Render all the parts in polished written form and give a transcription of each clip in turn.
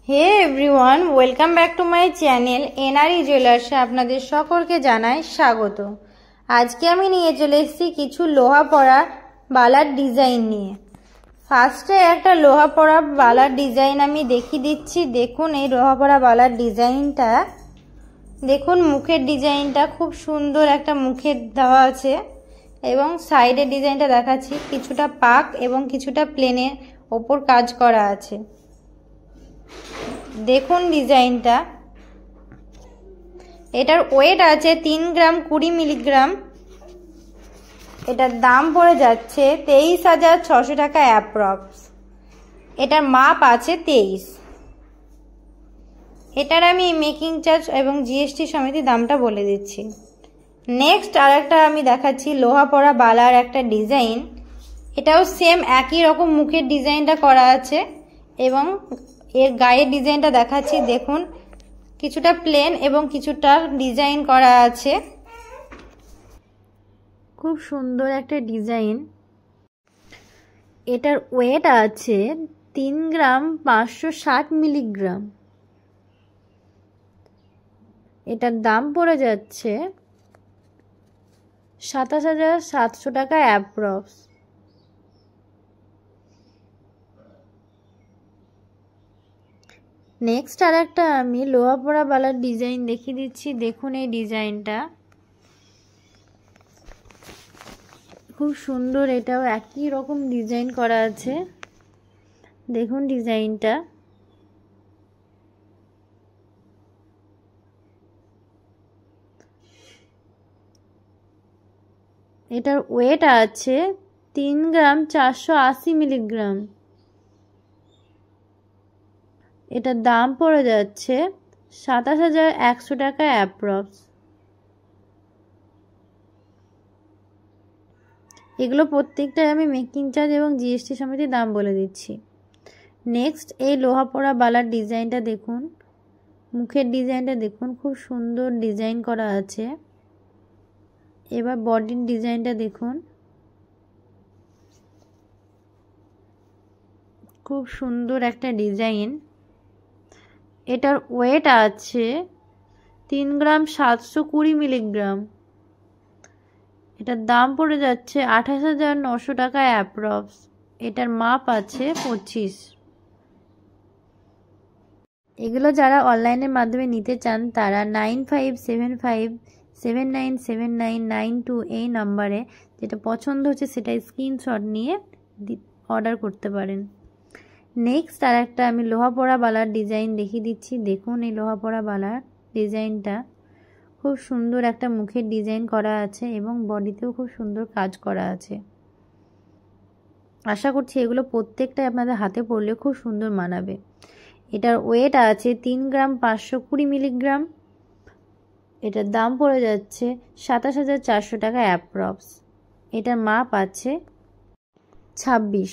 Hey everyone, welcome back to my channel NRE জুয়েলার্সে আপনাদের সকলকে জানাই স্বাগত। আজকে আমি নিয়ে চলে এসেছি কিছু লোহা পড়া বালার ডিজাইন নিয়ে। ফার্স্টে একটা লোহা পড়া বালার ডিজাইন আমি দেখিয়ে দিচ্ছি। দেখুন এই লোহা পড়া বালার ডিজাইনটা, দেখুন মুখের ডিজাইনটা খুব সুন্দর একটা মুখের দেওয়া আছে এবং সাইডের ডিজাইনটা দেখাচ্ছি, কিছুটা পাক এবং কিছুটা প্লেনের ওপর কাজ করা আছে। দেখুন ডিজাইনটা, এটার ওয়েট আছে 3 গ্রাম 20 মিলিগ্রাম। এটার দাম পড়ে যাচ্ছে 23,600 টাকা অ্যাপ্রক্স। এটার মাপ আছে 23। এটার আমি মেকিং চার্জ এবং জিএসটি সমেত দামটা বলে দিচ্ছি। নেক্সট আর একটা আমি দেখাচ্ছি লোহা পড়া বালার একটা ডিজাইন। এটাও সেম একই রকম মুখের ডিজাইনটা করা আছে এবং এর গায়ের ডিজাইনটা দেখাচ্ছি। দেখুন কিছুটা প্লেন এবং কিছুটা ডিজাইন করা আছে, খুব সুন্দর একটা ডিজাইন। এটার ওয়েট আছে 3 গ্রাম 560 মিলিগ্রাম। এটার দাম পড়ে যাচ্ছে 27,700 টাকা অ্যাপ্রক্স। নেক্সট আর একটা আমি লোহা পড়া বালার ডিজাইন দেখিয়ে দিচ্ছি। দেখুন এই ডিজাইনটা খুব সুন্দর, এটাও একই রকম ডিজাইন করা আছে। দেখুন ডিজাইনটা, এটার ওয়েট আছে 3 গ্রাম 480 মিলিগ্রাম। এটার দাম পড়ে যাচ্ছে 27,100 টাকা অ্যাপ্রক্স। এগুলো প্রত্যেকটাই আমি মেকিং চার্জ এবং জিএসটি সমেত দাম বলে দিচ্ছি। নেক্সট এই লোহা পড়া বালার ডিজাইনটা দেখুন, মুখের ডিজাইনটা দেখুন, খুব সুন্দর ডিজাইন করা আছে। এবার বডির ডিজাইনটা দেখুন, খুব সুন্দর একটা ডিজাইন। এটার ওয়েট আছে 3 গ্রাম 720 মিলিগ্রাম। এটার দাম পড়ে যাচ্ছে 28,900 টাকা অ্যাপ্রক্স। এটার মাপ আছে 25। এগুলো যারা অনলাইনের মাধ্যমে নিতে চান তারা 9575797992 এই নাম্বারে যেটা পছন্দ হচ্ছে সেটা স্ক্রিনশট নিয়ে অর্ডার করতে পারেন। নেক্সট আর একটা আমি লোহা পড়া বালার ডিজাইন দেখিয়ে দিচ্ছি। দেখুন এই লোহা পড়া বালার ডিজাইনটা খুব সুন্দর একটা মুখের ডিজাইন করা আছে এবং বডিতেও খুব সুন্দর কাজ করা আছে। আশা করছি এগুলো প্রত্যেকটাই আপনাদের হাতে পড়লে খুব সুন্দর মানাবে। এটার ওয়েট আছে 3 গ্রাম 520 মিলিগ্রাম। এটার দাম পড়ে যাচ্ছে 27,400 টাকা অ্যাপ্রক্স। এটার মাপ আছে 26।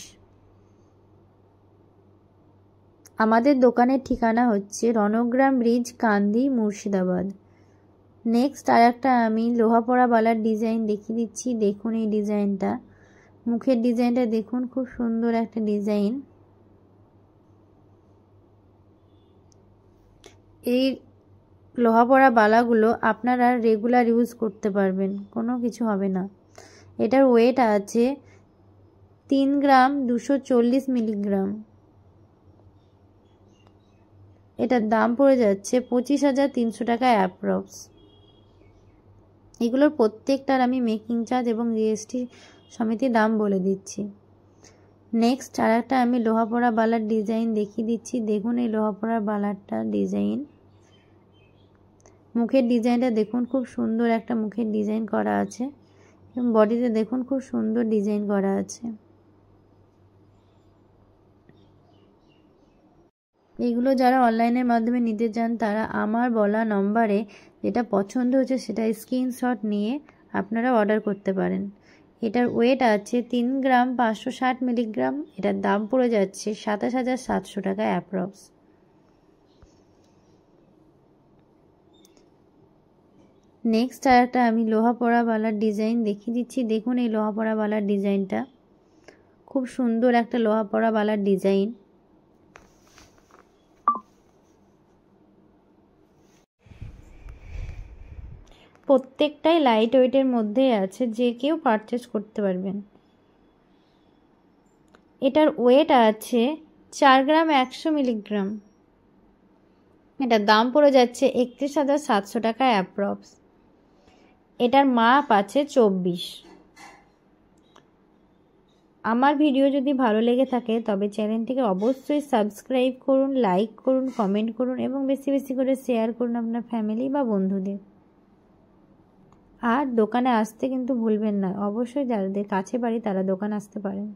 আমাদের দোকানের ঠিকানা হচ্ছে রণগ্রাম ব্রিজ, কান্দি, মুর্শিদাবাদ। নেক্সট আর একটা আমি লোহা পড়া বালার ডিজাইন দেখিয়ে দিচ্ছি। দেখুন এই ডিজাইনটা, মুখের ডিজাইনটা দেখুন, খুব সুন্দর একটা ডিজাইন। এই লোহা পড়া বালাগুলো আপনারা রেগুলার ইউজ করতে পারবেন, কোনো কিছু হবে না। এটার ওয়েট আছে 3 গ্রাম 240 মিলিগ্রাম। এটার দাম পড়ে যাচ্ছে 25,300 টাকা অ্যাপ্রক্স। এগুলোর প্রত্যেকটার আমি মেকিং চার্জ এবং জিএসটি সমেত দাম বলে দিচ্ছি। নেক্সট আর একটা আমি লোহা পড়া বালার ডিজাইন দেখিয়ে দিচ্ছি। দেখুন এই লোহা পড়া বালারটা ডিজাইন, মুখের ডিজাইনটা দেখুন, খুব সুন্দর একটা মুখের ডিজাইন করা আছে এবং বডিতে দেখুন খুব সুন্দর ডিজাইন করা আছে। এগুলো যারা অনলাইনের মাধ্যমে নিতে চান তারা আমার বলা নম্বরে যেটা পছন্দ হচ্ছে সেটা স্ক্রিনশট নিয়ে আপনারা অর্ডার করতে পারেন। এটার ওয়েট আছে 3 গ্রাম 560 মিলিগ্রাম। এটার দাম পড়ে যাচ্ছে 27,700 টাকা অ্যাপ্রক্স। নেক্সট আর একটা আমি লোহা পড়া বালার ডিজাইন দেখিয়ে দিচ্ছি। দেখুন এই লোহা পড়া বালার ডিজাইনটা খুব সুন্দর একটা লোহা পড়া বালার ডিজাইন। প্রত্যেকটাই লাইট ওয়েটের মধ্যেই আছে, যে কেউ পারচেস করতে পারবেন। এটার ওয়েট আছে 4 গ্রাম 100 মিলিগ্রাম। এটার দাম পড়ে যাচ্ছে 31,700 টাকা অ্যাপ্রক্স। এটার মাপ আছে 24। আমার ভিডিও যদি ভালো লেগে থাকে তবে চ্যানেলটিকে অবশ্যই সাবস্ক্রাইব করুন, লাইক করুন, কমেন্ট করুন এবং বেশি বেশি করে শেয়ার করুন আপনার ফ্যামিলি বা বন্ধুদের। আর দোকানে আসতে কিন্তু ভুলবেন না, অবশ্যই যাদের কাছে বাড়ি তারা দোকানে আসতে পারেন।